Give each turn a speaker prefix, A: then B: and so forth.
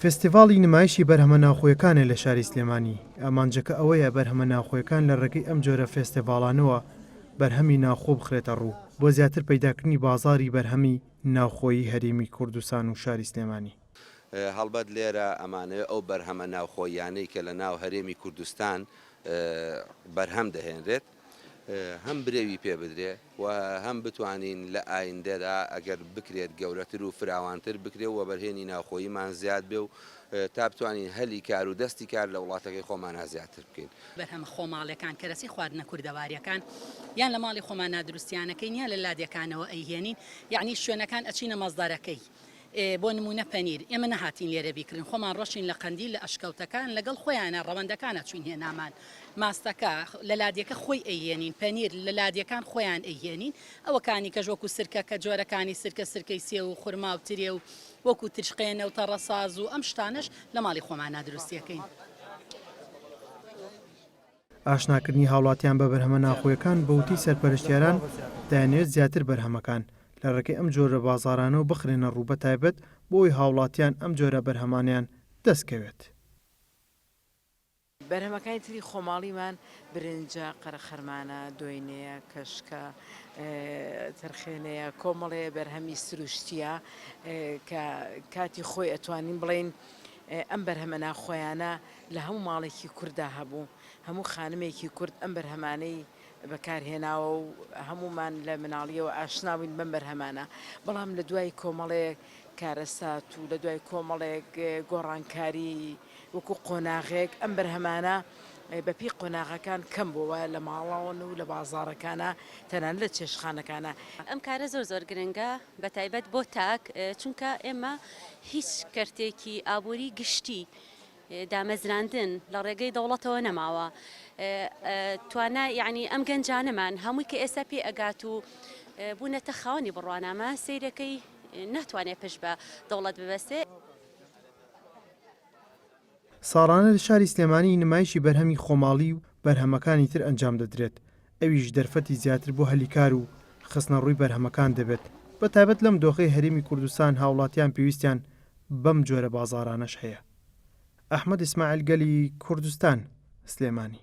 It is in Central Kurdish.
A: فستیڤاڵی نمایشی بەرهەمە ناوخۆیەکانە لە شاری سلێمانی. ئامانجەکە ئەوەیە بەرهەمە ناوخۆیەکان لە ڕێگەی ئەم جۆرە فێستیڤاڵانەوە بەرهەمی ناوخۆ بخرێتە ڕوو بۆ زیاتر پەیداکردنی بازاڕی بەرهەمی ناوخۆیی هەرێمی کوردستان و شاری سلێمانی.
B: هەڵبەت لێرە ئەمانەیە ئەو بەرهەمە ناوخۆیانەی کە لە ناو هەرێمی کوردستان بەرهەم دەهێنرێت، هەم برێوی پێ بدرێ و هەم بتوانین لە ئایندەدا ئەگەر بکرێت گەورەتر و فراوانتر بکرێ و بەرهێنی ناوخۆییمان زیاد بێ و تا بتوانین هەلی کار و دەستی کار لە وڵاتەکەی خۆمانە زیاتر بکەین.
C: بەرهەمە خۆماڵیەکان کەرەسی خواردنە کوردەواریەکان یان لە ماڵی خۆمان نادروستیانەکەین یان لە لادیەکانەوە ئەیهێنین، یعنی شوێنەکان ئەچینە مەزدارەکەی. بۆ نمونە پەنیر ئێمە نەهاتین لێرە بیکردن، خۆمان ڕۆشین لە قەندیل لە ئەشکەوتەکان لەگەڵ خۆیانە ڕەوەندەکانە چوین هێنامان، ماستەکە لە لادیەکە خۆی ئەیهێنین، پەنیر لە لادیەکان خۆیان ئەیهێنین، ئەوەکانی کەژ وەکو سرکە کە جۆرەکانی سرکە سرکەی سێ و خورما و ترێ و وەکو ترشقێنە و تەڕەساز و ئەم شتانش لە ماڵی خۆمان نادروستیەکەین.
A: ئاشناکردنی هاوڵاتیان بە بەرهەمە ناوخۆیەکان بەوتی سەرپەرشتیاران دەیانەوێت زیاتر بەرهەمەکان لە ڕێگەی ئەم جۆرە بازاڕانەوە بخرێنە ڕوو بە تایبەت بۆی هاوڵاتیان ئەم جۆرە بەرهەمانیان دەستکەوێت.
D: بەرهەمەکانی تری خۆماڵیمان برنجە، قەرەخەرمانە، دۆینەیە، کەشکە، تەرخێنەیە، کۆمەڵەیە بەرهەمی سروشتیە کە کاتی خۆی ئەتوانین بڵێن ئەم بەرهەمە ناوخۆیانە لە هەموو ماڵێکی کووردا هەبوو، هەموو خانمێکی کورد ئەم بەرهەمانەی بەکارهێناوە و هەمومان لە مناڵیەوە ئاشناوین بەم بەرهەمانە، بەڵام لە دوای کۆمەڵەیەک کارەسات و لە دوای کۆمەڵێک گۆڕانکاری وەکو قۆناغێک ئەم بەرهەمانە بەپی قۆناغەکان کەم بووە لە ماڵەوەن و لە بازاڕەکانە تەنان لە چێشخانەکانە.
E: ئەم کارە زۆر گرنگە بە تایبەت بۆ تاک، چونکە ئێمە هیچ کەرتێکی ئابووری گشتی دامەزراندن لە ڕێگەی دەوڵەتەوە نەماوە، توانە یعنی ئەم گەنجانەمان هەمووی کە ئێستا پێ ئەگات و بوونەتە خاوەنی بڕوانامە سەیرەکەی ناتوانێت پشت بە دەوڵەت ببەستێ.
A: ساڵانە لە شاری سلێمانی نمایشی بەرهەمی خۆماڵی و بەرهەمەکانی تر ئەنجام دەدرێت، ئەویش دەرفەتی زیاتر بۆ هەلیکار و خستنە ڕووی بەرهەمەکان دەبێت. بە تایبەت لەم دۆخەی هەرێمی کوردستان هاوڵاتیان پێویستیان بەم جۆرە بازاڕانەش هەیە. ئەحمەد ئیسماعیل گەلی کوردستان، سلێمانی.